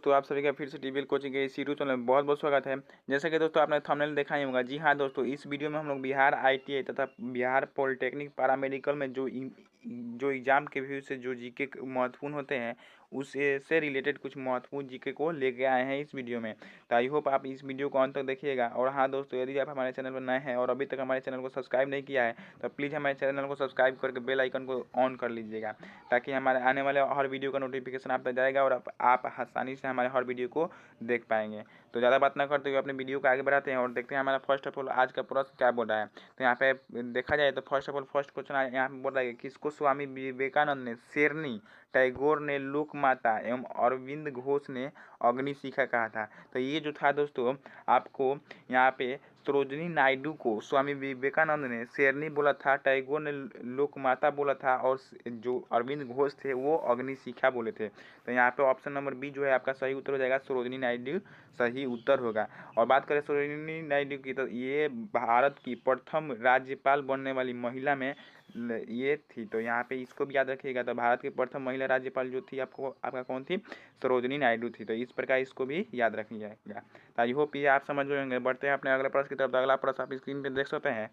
दोस्तों, आप सभी का फिर से टीवीएल कोचिंग के इस यूट्यूब चैनल में बहुत बहुत स्वागत है। जैसा कि दोस्तों आपने थंबनेल देखा ही होगा। जी हाँ दोस्तों, इस वीडियो में हम लोग बिहार आईटीआई तथा बिहार पॉलिटेक्निक पैरामेडिकल में जो एग्जाम के व्यू से जो जीके महत्वपूर्ण होते हैं उससे रिलेटेड कुछ महत्वपूर्ण जीके को लेके आए हैं इस वीडियो में। तो आई होप आप इस वीडियो को अंत तक देखिएगा। और हाँ दोस्तों, यदि आप हमारे चैनल पर नए हैं और अभी तक हमारे चैनल को सब्सक्राइब नहीं किया है तो प्लीज़ हमारे चैनल को सब्सक्राइब करके बेल आइकन को ऑन कर लीजिएगा, ताकि हमारे आने वाले हर वीडियो का नोटिफिकेशन आप तक जाएगा और आप आसानी से हमारे हर वीडियो को देख पाएंगे। तो ज़्यादा बात ना करते हुए अपने वीडियो को आगे बढ़ाते हैं और देखते हैं हमारा फर्स्ट ऑफ ऑल आज का प्रश्न क्या बोल रहा है। तो यहाँ पे देखा जाए तो first of all first question यहाँ पे बोल रहा है कि किसको स्वामी विवेकानंद ने शेरनी, टैगोर ने लोकमाता एवं अरविंद घोष ने अग्निशिखा कहा था। तो ये जो था दोस्तों, आपको यहाँ पे सरोजिनी नायडू को स्वामी विवेकानंद ने शेरनी बोला था, टैगोर ने लोकमाता बोला था और जो अरविंद घोष थे वो अग्निशिखा बोले थे। तो यहाँ पे ऑप्शन नंबर बी जो है आपका सही उत्तर हो जाएगा, सरोजिनी नायडू सही उत्तर होगा। और बात करें सरोजिनी नायडू की तो ये भारत की प्रथम राज्यपाल बनने वाली महिला में ये थी। तो यहाँ पे इसको भी याद रखिएगा। तो भारत की प्रथम महिला राज्यपाल जो थी आपका कौन थी? सरोजिनी नायडू थी। तो इस प्रकार इसको भी याद रखिएगा। तो आई होप ये आप समझ गए होंगे। बढ़ते हैं अपने अगले प्रश्न की तरफ। तो अगला प्रश्न आप स्क्रीन पे देख सकते हैं।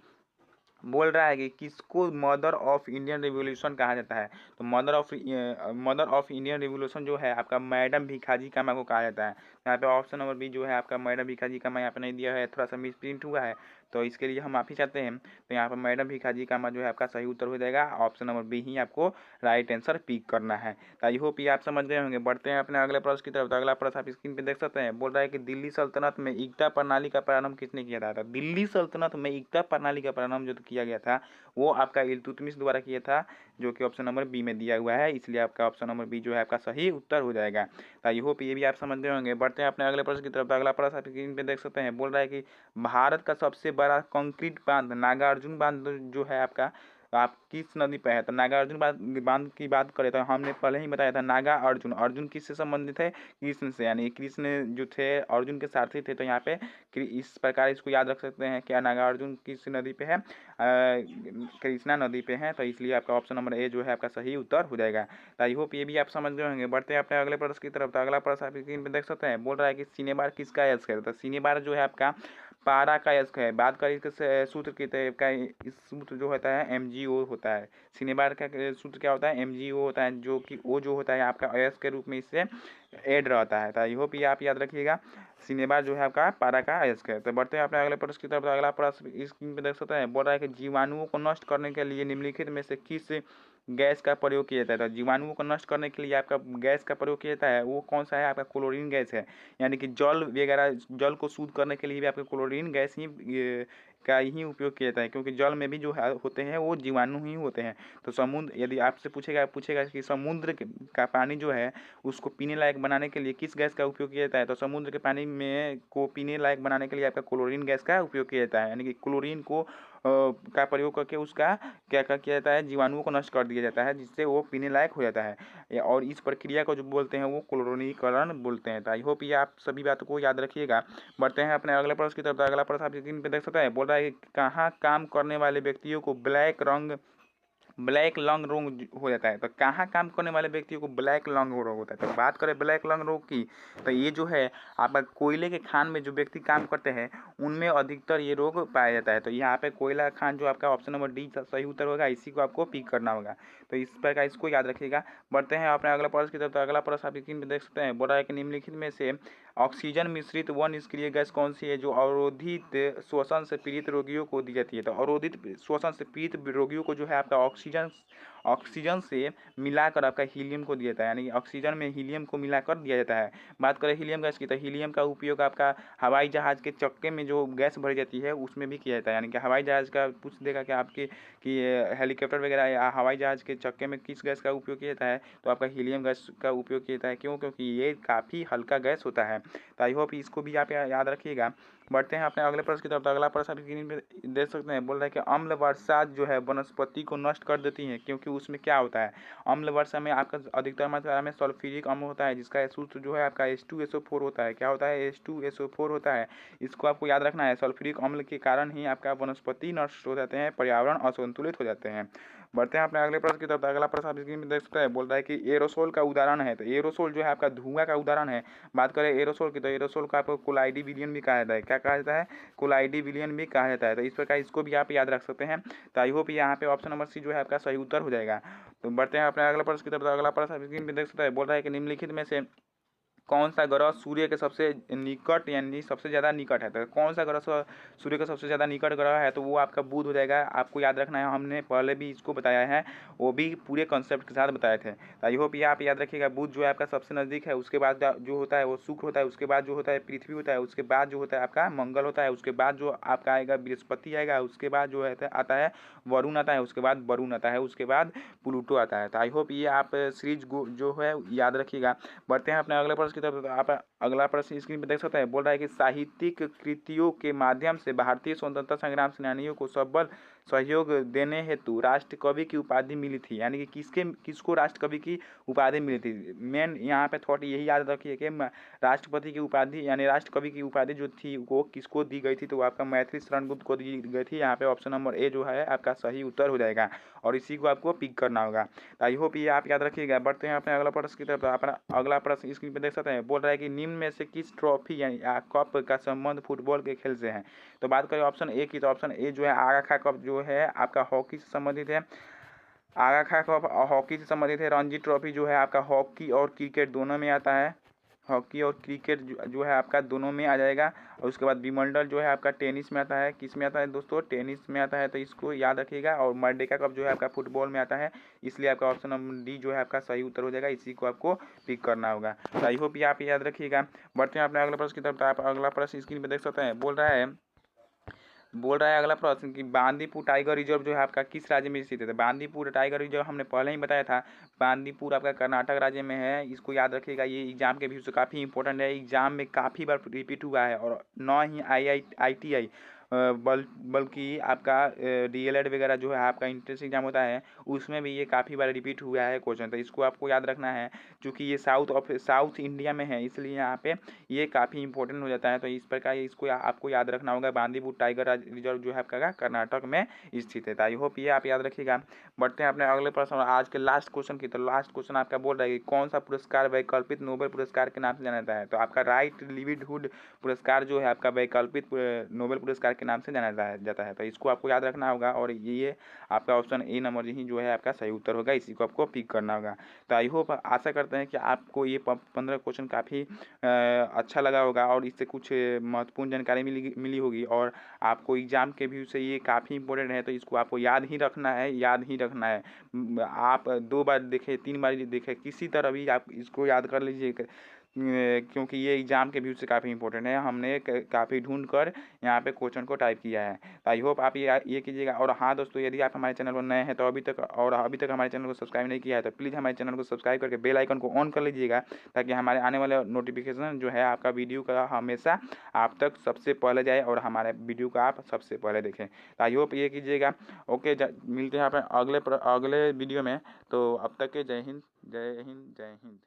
बोल रहा है कि किसको मदर ऑफ इंडियन रिवोल्यूशन कहा जाता है। तो मदर ऑफ इंडियन रिवोल्यूशन जो है आपका मैडम भिखाजी कामा को कहा जाता है। यहाँ पे ऑप्शन नंबर बी जो है आपका मैडम भिखाजी कामा यहाँ पे नहीं दिया है, थोड़ा सा मिस प्रिंट हुआ है, तो इसके लिए हम माफ़ी चाहते हैं। तो यहाँ पर मैडम भिखाजी कामा जो है आपका सही उत्तर हो जाएगा। ऑप्शन नंबर बी ही आपको राइट आंसर पिक करना है। तो आई होप ये आप समझ गए होंगे। बढ़ते हैं अपने अगले प्रश्न की तरफ। तो अगला प्रश्न आप स्क्रीन पे देख सकते हैं। बोल रहा है कि दिल्ली सल्तनत में इक्ता प्रणाली का प्रारंभ किसने किया था। दिल्ली सल्तनत में इक्ता प्रणाली का प्रारंभ जो किया गया था वो आपका इल्तुतमिश द्वारा किया था, जो कि ऑप्शन नंबर बी में दिया हुआ है, इसलिए आपका ऑप्शन नंबर बी जो है आपका सही उत्तर हो जाएगा। तो आई होप ये भी आप समझ गए होंगे। बढ़ते हैं अपने अगले प्रश्न की तरफ। तो अगला प्रश्न आप स्क्रीन पे देख सकते हैं। बोल रहा है कि भारत का सबसे बड़ा कंक्रीट बांध नागार्जुन बांध जो है आपका आप किस नदी पे है। तो नागार्जुन बांध की बात करें तो हमने पहले ही बताया था, नागा अर्जुन, अर्जुन किससे संबंधित है? कृष्ण से, यानी कृष्ण जो थे अर्जुन के सारथी थे। तो यहाँ पे इस प्रकार इसको याद रख सकते हैं। क्या नागार्जुन किस नदी पे है? कृष्णा नदी पे है। तो इसलिए आपका ऑप्शन नंबर ए जो है आपका सही उत्तर हो जाएगा। तो आई होप ये भी आप समझ गए होंगे। बढ़ते हैं अपने अगले प्रश्न की तरफ। तो अगला प्रश्न आप स्क्रीन पे देख सकते हैं। बोल रहा है कि सिनेबार किसका यस्क है। तो सिनेबार जो है आपका पारा का यस्क है। बात करें इसके सूत्र की, का इस सूत्र जो होता है MgO होता है। सिनेबार का सूत्र क्या होता है? MgO होता है, जो कि O जो होता है आपका अयस्क के रूप में इससे ऐड रहता है। तो आई होप ये आप याद रखिएगा। सिनेबार जो है आपका पारा का अयस्क है। तो बढ़ते हैं अपने अगले प्रश्न की तरफ। अगला प्रश्न स्क्रीन पे देख सकते हैं। बोल रहा है कि जीवाणुओं को नष्ट करने के लिए निम्नलिखित में से किस गैस का प्रयोग किया जाता है। तो जीवाणुओं को नष्ट करने के लिए आपका गैस का प्रयोग किया जाता है, वो कौन सा है? आपका क्लोरीन गैस है। यानी कि जल वगैरह, जल को शुद्ध करने के लिए भी आपका क्लोरीन गैस ही का ही उपयोग किया जाता है, क्योंकि जल में भी जो होते हैं वो जीवाणु ही होते हैं। तो समुद्र, यदि आपसे पूछेगा कि समुद्र का पानी जो है उसको पीने लायक बनाने के लिए किस गैस का उपयोग किया जाता है। तो समुद्र के पानी में को पीने लायक बनाने के लिए आपका क्लोरीन गैस का उपयोग किया जाता है। यानी कि क्लोरीन को का प्रयोग करके उसका क्या किया जाता है? जीवाणुओं को नष्ट कर दिया जाता है, जिससे वो पीने लायक हो जाता है। और इस प्रक्रिया को जो बोलते हैं वो क्लोरीनीकरण बोलते हैं। तो आई होप ये आप सभी बातों को याद रखिएगा। बढ़ते हैं अपने अगले प्रश्न की तरफ। अगला प्रश्न आप स्क्रीन पे देख सकते हैं। बोल रहा है कि कहाँ काम करने वाले व्यक्तियों को ब्लैक लंग रोग हो जाता है। तो कहाँ काम करने वाले व्यक्तियों को ब्लैक लंग रोग होता है। तो बात करें ब्लैक लंग रोग की, तो ये जो है आपका कोयले के खान में जो व्यक्ति काम करते हैं उनमें अधिकतर ये रोग पाया जाता है। तो यहाँ पे कोयला खान जो आपका ऑप्शन नंबर डी सही उत्तर होगा, इसी को आपको पिक करना होगा। तो इस प्रकार इसको याद रखिएगा। बढ़ते हैं अपने अगला प्रश्न की तरफ। तो अगला प्रश्न आप स्क्रीन पे देख सकते हैं। बोल रहा है कि निम्नलिखित में से ऑक्सीजन मिश्रित वन निष्क्रिय गैस कौन सी है जो अवरोधित श्वसन से पीड़ित रोगियों को दी जाती है। तो अवरोधित श्वसन से पीड़ित रोगियों को जो है आपका ऑक्सीजन से मिलाकर आपका हीलियम को दिया जाता है। यानी कि ऑक्सीजन में हीलियम को मिलाकर दिया जाता है। बात करें हीलियम गैस की, तो हीलियम का उपयोग आपका हवाई जहाज के चक्के में जो गैस भरी जाती है उसमें भी किया जाता है। यानी कि हवाई जहाज का पूछ देगा कि आपके कि हेलीकॉप्टर वगैरह या हवाई जहाज के चक्के में किस गैस का उपयोग किया जाता है, तो आपका हीलियम गैस का उपयोग किया जाता है। क्यों? क्योंकि ये काफ़ी हल्का गैस होता है। तो आई होप इसको भी आप याद रखिएगा। बढ़ते हैं अपने अगले प्रश्न की तरफ। अगला प्रश्न आप स्क्रीन पे देख सकते हैं। बोल रहा है कि अम्ल वर्षा जो है वनस्पति को नष्ट कर देती है, क्योंकि उसमें क्या होता है? अम्ल वर्षा में आपका अधिकतर मात्रा में सल्फ्यूरिक अम्ल होता है, जिसका सूत्र जो है आपका H2SO4 होता है। क्या होता है? H2SO4 होता है। इसको आपको याद रखना है। सल्फ्यूरिक अम्ल के कारण ही आपका वनस्पति नष्ट हो जाते हैं, पर्यावरण असंतुलित हो जाते हैं। बढ़ते हैं अपने अगले प्रश्न की तरफ। अगला प्रश्न आप स्क्रीन में देख सकते हैं, बोल रहा है कि एरोसोल का उदाहरण है। तो एरोसोल जो है आपका धुआं का उदाहरण है। बात करें एरोसोल की, तो एरोसोल का आपको कोलाइडी विलियन भी कहा जाता है। क्या कहा जाता है? कोलाइडी विलियन भी कहा जाता है। तो इस प्रकार इसको भी आप याद रख सकते हैं। तो आई होप यहाँ पे ऑप्शन नंबर सी जो है आपका सही उत्तर हो जाएगा। तो बढ़ते हैं अपने अगला प्रश्न की तरफ। अगला प्रश्न आप स्क्रीन में देख सकते हैं, बोल रहा है कि निम्नलिखित में से कौन सा ग्रह सूर्य के सबसे निकट यानी सबसे ज़्यादा निकट है? तो कौन सा ग्रह सूर्य के सबसे ज़्यादा निकट ग्रह है? तो वो आपका बुध हो जाएगा। आपको याद रखना है, हमने पहले भी इसको बताया है, वो भी पूरे कॉन्सेप्ट के साथ बताए थे। तो आई होप ये आप याद रखिएगा। बुध जो है आपका सबसे नज़दीक है, उसके बाद जो होता है वो शुक्र होता है, उसके बाद जो होता है पृथ्वी होता है, उसके बाद जो होता है आपका मंगल होता है, उसके बाद जो आपका आएगा बृहस्पति आएगा, उसके बाद जो है आता है वरुण आता है, उसके बाद वरुण आता है, उसके बाद प्लूटो आता है। तो आई होप ये आप सीरीज जो है याद रखिएगा। बढ़ते हैं अपने अगले प्रश्न की तरफ। तो आप अगला प्रश्न स्क्रीन पर देख सकते हैं, बोल रहा है कि साहित्यिक कृतियों के माध्यम से भारतीय स्वतंत्रता संग्राम सेनानियों को सबल सहयोग देने हेतु राष्ट्र कवि की उपाधि मिली थी। यानी कि किसको राष्ट्र कवि की उपाधि मिली थी? मेन यहाँ पे थॉट यही याद रखिए कि राष्ट्रपति की उपाधि यानी राष्ट्र कवि की उपाधि जो थी वो किसको दी गई थी? तो वो आपका मैथिली शरण गुप्त को दी गई थी। यहाँ पे ऑप्शन नंबर ए जो है आपका सही उत्तर हो जाएगा और इसी को आपको पिक करना होगा। तो आई होप ये आप याद रखिएगा। बढ़ते हैं अपने अगला प्रश्न की तरफ। अपना अगला प्रश्न स्क्रीन पर देख सकते हैं, बोल रहा है कि निम्न में से किस ट्रॉफी यानी कप का संबंध फुटबॉल के खेल से है? तो बात करें ऑप्शन ए की, तो ऑप्शन ए जो है आगा खा कप जो है आपका हॉकी से संबंधित है। आगा खा कप हॉकी से संबंधित है। रणजी ट्रॉफी जो है आपका हॉकी और क्रिकेट दोनों में आता है। हॉकी और क्रिकेट जो है आपका दोनों में आ जाएगा। और उसके बाद विंबलडन जो है आपका टेनिस में आता है। किस में आता है दोस्तों? टेनिस में आता है। तो इसको याद रखिएगा। और मर्डेका कप जो है आपका फुटबॉल में आता है। इसलिए आपका ऑप्शन नंबर डी जो है आपका सही उत्तर हो जाएगा। इसी को आपको पिक करना होगा। तो आई होप ये आप याद रखिएगा। बढ़ते हैं अपने अगले प्रश्न की तरफ। तो आप अगला प्रश्न स्क्रीन पर देख सकते हैं, बोल रहा है अगला प्रश्न कि बांदीपुर टाइगर रिजर्व जो है आपका किस राज्य में स्थित है? तो बांदीपुर टाइगर रिजर्व हमने पहले ही बताया था, बांदीपुर आपका कर्नाटक राज्य में है। इसको याद रखिएगा, ये एग्जाम के व्यू से काफ़ी इंपॉर्टेंट है। एग्जाम में काफ़ी बार रिपीट हुआ है और न ही IIT बल्कि आपका DLED वगैरह जो है आपका इंट्रेंस एग्जाम होता है उसमें भी ये काफ़ी बार रिपीट हुआ है क्वेश्चन। तो इसको आपको याद रखना है, क्योंकि ये साउथ इंडिया में है इसलिए यहाँ पे ये काफ़ी इंपॉर्टेंट हो जाता है। तो इस प्रकार इसको आपको याद रखना होगा। बांदीपुर टाइगर रिजर्व जो है आपका कर्नाटक में स्थित है। तो आई होप ये आप याद रखिएगा। बढ़ते हैं अपने अगले प्रश्न और आज के लास्ट क्वेश्चन की। तो लास्ट क्वेश्चन आपका बोल रहा है कि कौन सा पुरस्कार वैकल्पिक नोबेल पुरस्कार के नाम से जाना जाता है? तो आपका राइट लिवलीहुड पुरस्कार जो है आपका वैकल्पिक नोबेल पुरस्कार के नाम से जाना जाता है। तो इसको आपको याद रखना होगा और ये आपका ऑप्शन ए नंबर ही जो है आपका सही उत्तर होगा। इसी को आपको पिक करना होगा। तो आई होप आशा करते हैं कि आपको ये 15 क्वेश्चन काफ़ी अच्छा लगा होगा और इससे कुछ महत्वपूर्ण जानकारी मिली होगी और आपको एग्जाम के व्यू से ये काफ़ी इंपॉर्टेंट है। तो इसको आपको याद ही रखना है। आप 2 बार देखें 3 बार देखें, किसी तरह भी आप इसको याद कर लीजिए, क्योंकि ये एग्जाम के व्यू से काफ़ी इंपॉर्टेंट है। हमने काफ़ी ढूंढ कर यहाँ पे क्वेश्चन को टाइप किया है। तो आई होप आप ये कीजिएगा। और हाँ दोस्तों, यदि आप हमारे चैनल पर नए हैं तो अभी तक हमारे चैनल को सब्सक्राइब नहीं किया है तो प्लीज़ हमारे चैनल को सब्सक्राइब करके बेल आइकन को ऑन कर लीजिएगा, ताकि हमारे आने वाले नोटिफिकेशन जो है आपका वीडियो का हमेशा आप तक सबसे पहले जाए और हमारे वीडियो को आप सबसे पहले देखें। तो आई होप ये कीजिएगा। ओके, मिलते हैं आप अगले वीडियो में। तो अब तक के जय हिंद, जय हिंद, जय हिंद।